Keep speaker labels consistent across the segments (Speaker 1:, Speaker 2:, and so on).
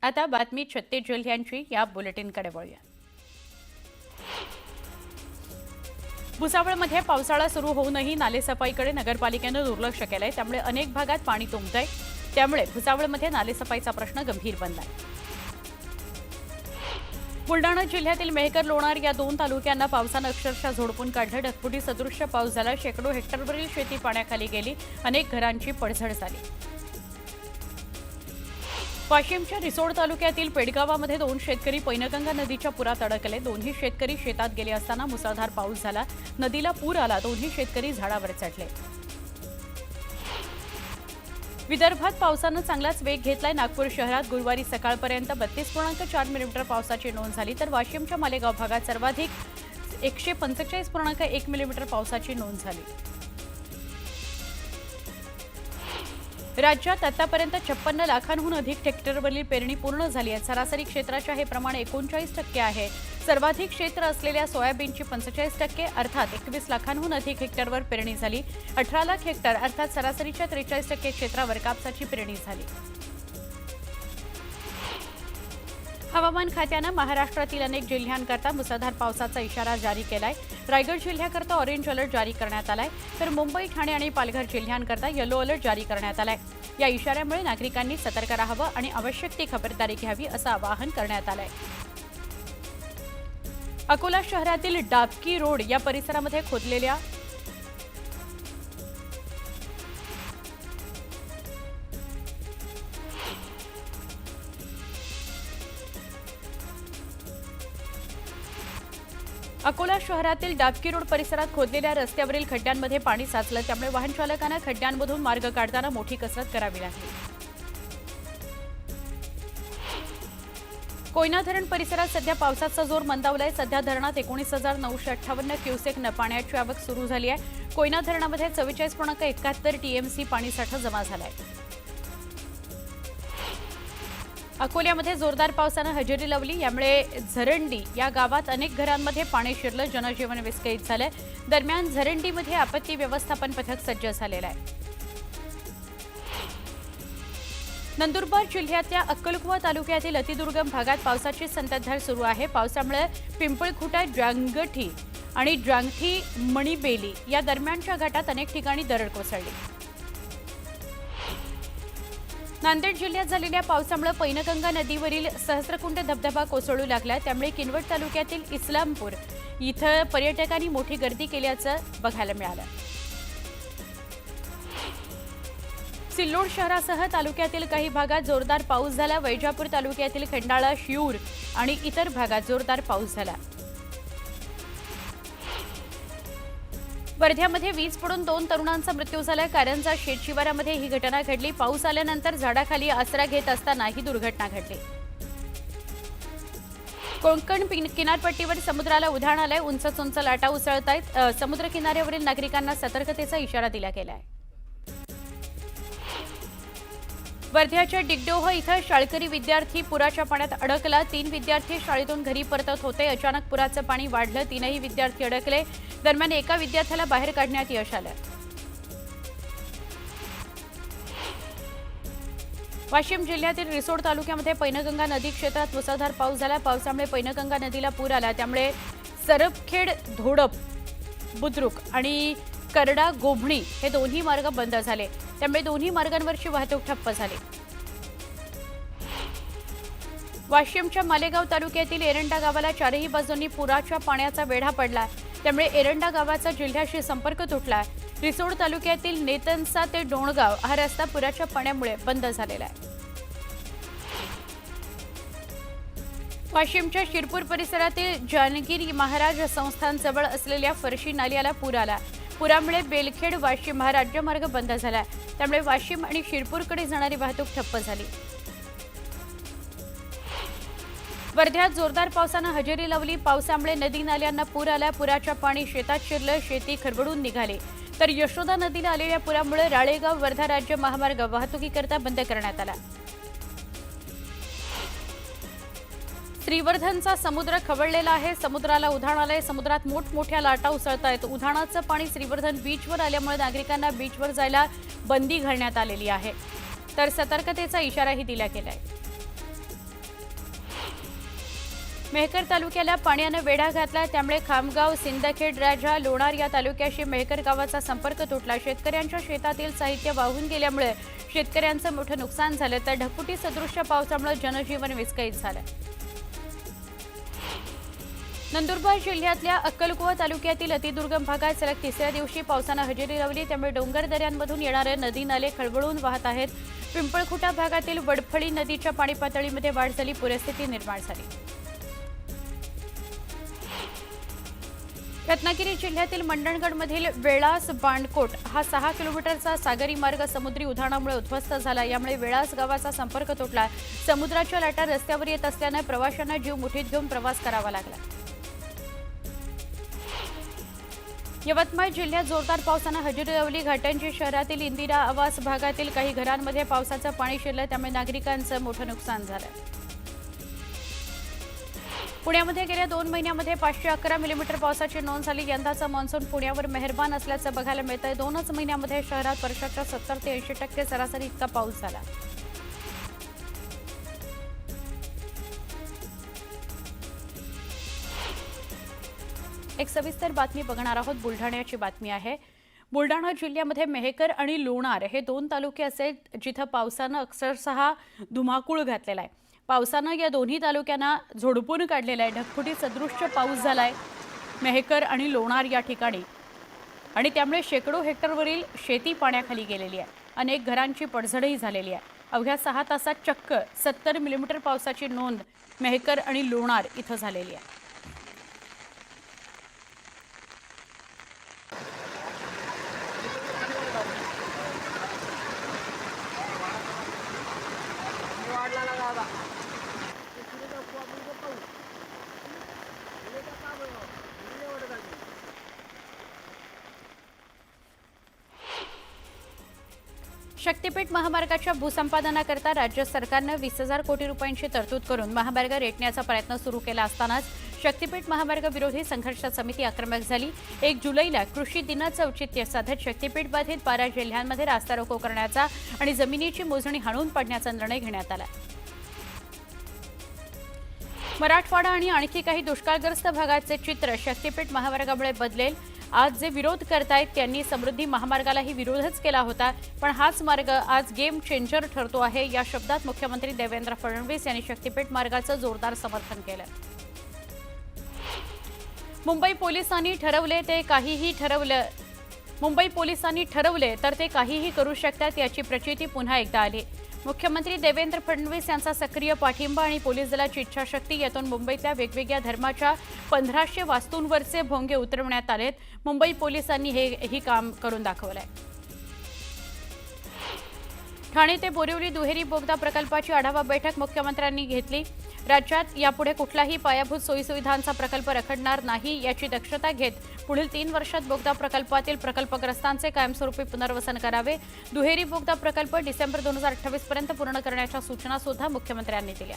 Speaker 1: आता बातमी छत्तीस जिल्ह्यांची या बुलेटिनकडे वळूया। भुसावळमध्ये पावसाळा सुरू होऊनही नालेसफाईकडे नगरपालिकेने दुर्लक्ष केलंय, त्यामुळे अनेक भागात पाणी तुंबतंय। त्यामुळे भुसावळमध्ये नालेसफाईचा प्रश्न गंभीर बनलाय। बुलढाणा जिल्ह्यातील मेहकर लोणार या दोन तालुक्यांना पावसाने अक्षरशः झोडपून काढलं। ढगफुटी सदृश्य पाऊस झाला। शेकडो हेक्टरवरील शेती पाण्याखाली गेली। अनेक घरांची पडझड झाली। वाशिमच्या रिसोड तालुक्यातील पेडगावामध्ये दोन शेतकरी पैनगंगा नदीच्या पुरात अडकले। दोन्ही शेतकरी शेतात गेले असताना मुसळधार पाऊस झाला। नदीला पूर आला। दोन्ही शेतकरी झाडावर चढले। विदर्भात पावसाने चांगलाच वेग घेतलाय। नागपूर शहरात गुरुवारी सकाळपर्यंत 32.4 मिलीमीटर पावसाची नोंद झाली, तर वाशिमच्या मालेगाव भागात सर्वाधिक 145.1 मिलीमीटर पावसाची नोंद झाली। राज्यात आतापर्यंत 56 लाखांहून अधिक हेक्टरवरील पेरणी पूर्ण झाली आहे। सरासरी क्षेत्राच्या हे प्रमाण 39% आहे। सर्वाधिक क्षेत्र असलेल्या सोयाबीनची 45%, अर्थात 21 लाखांहून अधिक हेक्टरवर पेरणी झाली। 18 लाख हेक्टर अर्थात सरासरीच्या 43% क्षेत्रावर कापसाची पेरणी झाली। हवामान खात्याने महाराष्ट्रातील अनेक जिल्ह्यांकरता मुसळधार पावसाचा इशारा जारी केलाय। रायगड जिल्ह्याकरता ऑरेंज अलर्ट जारी करण्यात आलाय, तर मुंबई, ठाणे आणि पालघर जिल्ह्यांकरता येलो अलर्ट जारी करण्यात आलाय। या इशाऱ्यामुळे नागरिकांनी सतर्क राहावं आणि आवश्यक ती खबरदारी घ्यावी असं आवाहन करण्यात आलंय। अकोला शहरातील डाबकी रोड या परिसरामध्ये खोदलेल्या अकोला शहरातील डाबकी रोड परिसरात खोदलेल्या रस्त्यावरील खड्ड्यांमध्ये पाणी साचलं, त्यामुळे वाहन चालकांना खड्ड्यांमधून मार्ग काढताना मोठी कसरत करावी लागली। कोयना धरण परिसरात सध्या पावसाचा जोर मंदावलाय। सध्या धरणात 19,958 क्युसेक पाण्याची आवक सुरू झाली आहे। कोयना धरणामध्ये 44.71 टीएमसी पाणीसाठा जमा झालाय। अकोल्यामध्ये जोरदार पावसाने हजेरी लावली, यामुळे झरंडी या गावात अनेक घरांमध्ये पाणी शिरलं। जनजीवन विस्कळीत झालंय। दरम्यान झरंडीमध्ये आपत्ती व्यवस्थापन पथक सज्ज झालेलं आहे। नंदुरबार जिल्ह्यातल्या अक्कलकुवा तालुक्यातील अतिदुर्गम भागात पावसाची संततधार सुरू आहे। पावसामुळे पिंपळखुटा, जांगठी आणि जांगठी मणिबेली या दरम्यानच्या घाटात अनेक ठिकाणी दरड कोसळली। नांदेड जिल्ह्यात झालेल्या पावसामुळे पैनगंगा नदीवरील सहस्त्रकुंड धबधबा कोसळू लागला, त्यामुळे किनवट तालुक्यातील इस्लामपूर इथं पर्यटकांनी मोठी गर्दी केल्याचं बघायला मिळालं। सिल्लोड शहरासह तालुक्यातील काही भागात जोरदार पाऊस झाला। वैजापूर तालुक्यातील खंडाळा, शिऊर आणि इतर भागात जोरदार पाऊस झाला। वर्ध्यामध्ये वीज पडून 2 तरुणांचा मृत्यू झाला। कारंजा शेतशिवारामध्ये ही घटना घडली। पाऊस आल्यानंतर झाडाखाली आसरा घेत असताना ही दुर्घटना घडली। कोकण किनारपट्टीवर समुद्राला उधाण आलंय। उंच लाटा उसळतायत। समुद्र किनाऱ्यावरील नागरिकांना सतर्कतेचा इशारा दिला गेलाय। वर्ध्याच्या डिगडोह इथं शाळकरी विद्यार्थी पुराच्या पाण्यात अडकला। 3 विद्यार्थी शाळेतून घरी परतत होते। अचानक पुराचं पाणी वाढलं। 3ही विद्यार्थी अडकले। दरम्यान एका विद्यार्थ्याला बाहेर काढण्यात यश आलं। वाशिम जिल्ह्यातील रिसोड तालुक्यामध्ये पैनगंगा नदी क्षेत्रात मुसळधार पाऊस झाला। पावसामुळे पैनगंगा नदीला पूर आला, त्यामुळे सरपखेड, धोडप, बुद्रुक आणि करडा, गोभणी हे दोन्ही मार्ग बंद झाले, त्यामुळे दोन्ही मार्गांवरची वाहतूक ठप्प झाली। वाशिमच्या मालेगाव तालुक्यातील एरंडा गावाला चारही बाजूंनी पुराच्या पाण्याचा वेढा पडला, त्यामुळे एरंडा गावाचा जिल्ह्याशी संपर्क तुटला। रिसोड तालुक्यातील नेतनसा ते डोणगाव हा रस्ता पुराच्या पाण्यामुळे बंद झालेला आहे। वाशिमच्या शिरपूर परिसरातील जानगीर महाराज संस्थान जवळ असलेल्या फरशी नाल्याला पूर आला। पुरामुळे बेलखेड वाशिम हा राज्यमार्ग बंद झाला, त्यामुळे वाशिम आणि शिरपूरकडे जाणारी वाहतूक ठप्प झाली। वर्ध्यात जोरदार पावसाने हजेरी लावली। पावसामुळे नदी नाल्यांना पूर आला। पुराच्या पाणी शेतात शिरलं। शेती खरवडून निघाली, तर यशोदा नदीला आलेल्या पुरामुळे राळेगाव वर्धा राज्य महामार्ग वाहतुकीकरता बंद करण्यात आला। श्रीवर्धनचा समुद्र खवळलेला आहे। समुद्राला उधाण आलंय। समुद्रात मोठमोठ्या लाटा उसळतायत। उधाणाचं पाणी श्रीवर्धन बीचवर आल्यामुळे नागरिकांना बीचवर जायला बंदी घालण्यात आलेली आहे, तर सतर्कतेचा इशाराही दिला गेलाय। मेहकर तालुक्याला पाण्यानं वेढा घातला, त्यामुळे खामगाव, सिंदखेड राजा, लोणार या तालुक्याशी मेहकर गावाचा संपर्क तुटला। शेतकऱ्यांच्या शेतातील साहित्य वाहून गेल्यामुळे शेतकऱ्यांचं मोठं नुकसान झालं, तर ढगफुटी सदृश्य पावसामुळे जनजीवन विस्कळीत झालं। नंदुरबार जिल्ह्यातल्या अक्कलकुवा तालुक्यातील अतिदुर्गम भागात सलग तिसऱ्या दिवशी पावसानं हजेरी लावली, त्यामुळे डोंगर दऱ्यांमधून येणारे नदी नाले खळबळून वाहत आहेत। पिंपळखुटा भागातील वडफळी नदीच्या पाणी पातळीमध्ये वाढ झाली, पूरस्थिती निर्माण झाली। रत्नागिरी जिल्ह्यातील मंडणगडमधील वेळास बांडकोट हा 6 किलोमीटरचा सागरी मार्ग समुद्री उधाणामुळे उद्ध्वस्त झाला। यामुळे वेळास गावाचा संपर्क तुटला। समुद्राच्या लाटा रस्त्यावर येत असल्याने प्रवाशांना जीव मुठीत घेऊन प्रवास करावा लागला। यवतमाळ जिल्ह्यात जोरदार पावसानं हजेरी लावली। घाटंजी शहरातील इंदिरा आवास भागातील काही घरांमध्ये पावसाचं पाणी शिरलं, त्यामुळे नागरिकांचं मोठं नुकसान झालं। पुण्यामध्ये गेल्या 2 महिन्यांमध्ये 511 मिलीमीटर पावसाची नोंद झाली। यंदाचा मान्सून पुण्यावर मेहरबान असल्याचं बघायला मिळतंय। 2च महिन्यांमध्ये शहरात वर्षाच्या 70 ते 80% सरासरी इतका पाऊस झाला। एक सविस्तर बातमी बघणार आहोत। बुलढाण्याची बातमी आहे। बुलढाणा जिल्ह्यामध्ये मेहकर आणि लोणार हे 2 तालुके असे जिथं पावसानं अक्षरशः धुमाकूळ घातलेला आहे। पावसानं या दोन्ही तालुक्यांना झोडपून काढलेला आहे। ढगफुटी सदृश्य पाऊस झालाय मेहकर आणि लोणार या ठिकाणी, आणि त्यामुळे शेकडो हेक्टरवरील शेती पाण्याखाली गेलेली आहे। अनेक घरांची पडझडही झालेली आहे। अवघ्या 6 तासात चक्क 70 मिलीमीटर पावसाची नोंद मेहकर आणि लोणार इथं झालेली आहे। शक्तीपीठ महामार्गाच्या भूसंपादनाकरता राज्य सरकारनं 20,000 कोटी रुपयांची तरतूद करून महामार्ग रेटण्याचा प्रयत्न सुरू केला असतानाच शक्तीपीठ महामार्ग विरोधी संघर्ष समिती आक्रमक झाली। 1 जुलैला कृषी दिनाचं औचित्य साधत शक्तीपीठ बाधित 12 जिल्ह्यांमध्ये रास्ता रोको करण्याचा आणि जमिनीची मोजणी हाणून पाडण्याचा निर्णय घेण्यात आला। मराठवाडा आणि आणखी काही दुष्काळग्रस्त भागाचे चित्र शक्तीपीठ महामार्गामुळे बदलेल। आज जे विरोध करतायत त्यांनी समृद्धी महामार्गालाही विरोधच केला होता, पण हाच मार्ग आज गेम चेंजर ठरतो आहे, या शब्दात मुख्यमंत्री देवेंद्र फडणवीस यांनी शक्तीपीठ मार्गाचं जोरदार समर्थन केलं। मुंबई पोलिसांनी ठरवले तर ते काहीही करू शकतात, याची प्रचिती पुन्हा एकदा आली। मुख्यमंत्री देवेंद्र फडणवीस यांचा सक्रिय पाठिंबा आणि पोलीस दलाची इच्छाशक्ती यातून मुंबईतल्या वेगवेगळ्या धर्माच्या 1500 वास्तूंवरचे भोंगे उतरवण्यात आलेत। मुंबई पोलिसांनी हे काम करून दाखवलंय। ठाणे ते बोरिवली दुहेरी बोगदा प्रकल्पाची आढावा बैठक मुख्यमंत्र्यांनी घेतली। राज्यात यापुढे कुठलाही पायाभूत सोयीसुविधांचा प्रकल्प रखडणार नाही याची दक्षता घेत पुढील 3 वर्षात बोगदा प्रकल्पातील प्रकल्पग्रस्तांचे कायमस्वरूपी पुनर्वसन करावे। दुहेरी बोगदा प्रकल्प डिसेंबर 2028 पर्यंत पूर्ण करण्याच्या सूचना सुद्धा मुख्यमंत्र्यांनी दिल्या।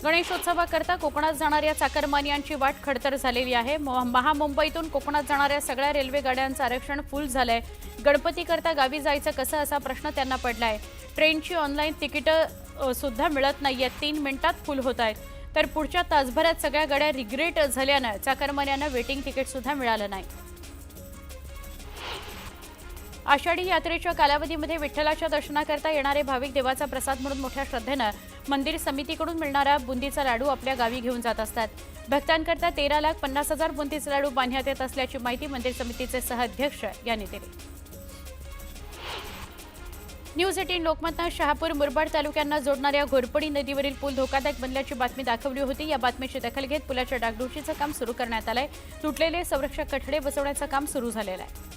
Speaker 1: गणेशोत्सवाकरता कोकणात जाणाऱ्या चाकरमान्यांची वाट खडतर झालेली आहे। महामुंबईतून कोकणात जाणाऱ्या सगळ्या रेल्वे गाड्यांचं आरक्षण फुल झालंय। गणपतीकरता गावी जायचं कसं असा प्रश्न त्यांना पडलाय। ट्रेनची ऑनलाईन तिकीटं सुद्धा मिळत नाहीयेत, 3 मिनिटात फुल होत आहेत, तर पुढच्या तासभरात सगळ्या गाड्या रिग्रेट झाल्यानं चाकरमान्यांना वेटिंग तिकीट सुद्धा मिळालं नाही। आषाढी यात्रेच्या कालावधीमध्ये विठ्ठलाच्या दर्शनाकरता येणारे भाविक देवाचा प्रसाद म्हणून मोठ्या श्रद्धेनं मंदिर समितीकडून मिळणारा बुंदीचा लाडू आपल्या गावी घेऊन जात असतात। भक्तांकरता 13,50,000 बुंदीचे लाडू बांधण्यात येत असल्याची माहिती मंदिर समितीचे सहअध्यक्ष यांनी दिली। न्यूज 18 लोकमतनं शहापूर मुरबाड तालुक्यांना जोडणाऱ्या घोरपडी नदीवरील पूल धोकादायक बनल्याची बातमी दाखवली होती। या बातमीची दखल घेत पुलाच्या डागडुजीचं काम सुरू करण्यात आलंय। तुटलेले संरक्षक कठडे बसवण्याचं काम सुरू झालेलं आहे।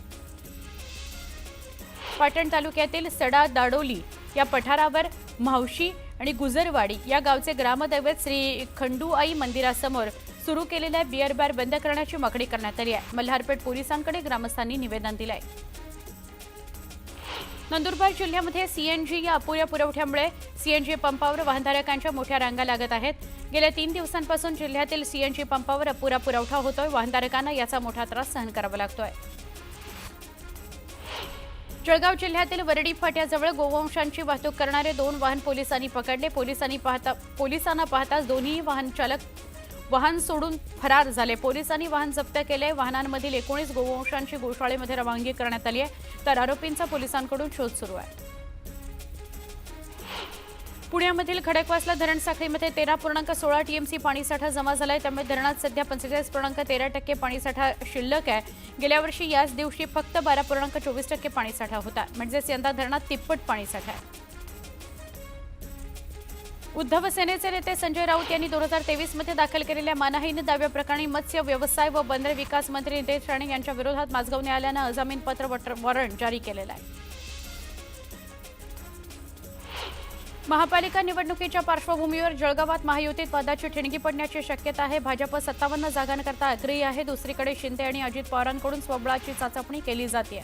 Speaker 1: पाटण तालुक्यातील सडा दाडोली या पठारावर म्हावशी आणि गुजरवाडी या गावचे ग्रामदैवत श्री खंडूआई मंदिरासमोर सुरू केलेल्या बिअर बार बंद करण्याची मागणी करण्यात आली आहे। मल्हारपेठ पोलिसांकडे ग्रामस्थांनी निवेदन दिलं आहे। नंदुरबार जिल्ह्यामध्ये सीएनजी या अपुऱ्या पुरवठ्यामुळे सीएनजी पंपावर वाहनधारकांच्या मोठ्या रांगा लागत आहेत। गेल्या 3 दिवसांपासून जिल्ह्यातील सीएनजी पंपावर अपुरा पुरवठा होतोय। वाहनधारकांना याचा मोठा त्रास सहन करावा लागतोय। जळगाव जिल्ह्यातील वरडी फाट्याजवळ गोवंशांची वाहतूक करणारे 2 वाहन पोलिसांनी पकडले. पोलिसांना पाहताच दोन्ही वाहन सोडून फरार झाले. पोलिसांनी वाहन जप्त केले. वाहनांमधील 19 गोवंशांची गोशाळेमध्ये रवानगी करण्यात आली आहे, तर आरोपींचा पोलिसांकडून शोध सुरू आहे. पुण्यामधील खडकवासला धरण साखळीमध्ये 13.16 टीएमसी पाणीसाठा जमा झाला आहे. त्यामुळे धरणात सध्या 45.13% पाणीसाठा शिल्लक आहे. गेल्या वर्षी याच दिवशी फक्त 12.24% पाणीसाठा होता. म्हणजेच यंदा धरणात तिप्पट पाणीसाठा आहे. उद्धव सेनेचे नेते संजय राऊत यांनी 2023 मध्ये दाखल केलेल्या मानहानी दाव्याप्रकरणी मत्स्य व्यवसाय व बंदर विकास मंत्री नितेश राणे यांच्या विरोधात माझगाव न्यायालयानं अजामीनपात्र वॉरंट जारी केलेलं आहे. महापालिका निवडणुकीच्या पार्श्वभूमीवर जळगावात महायुतीत वादाची ठिणगी पडण्याची शक्यता आहे. भाजप 57 जागांकरता आग्रही आहे. दुसरीकडे शिंदे आणि अजित पवारांकडून स्वबळाची चाचपणी केली जाते.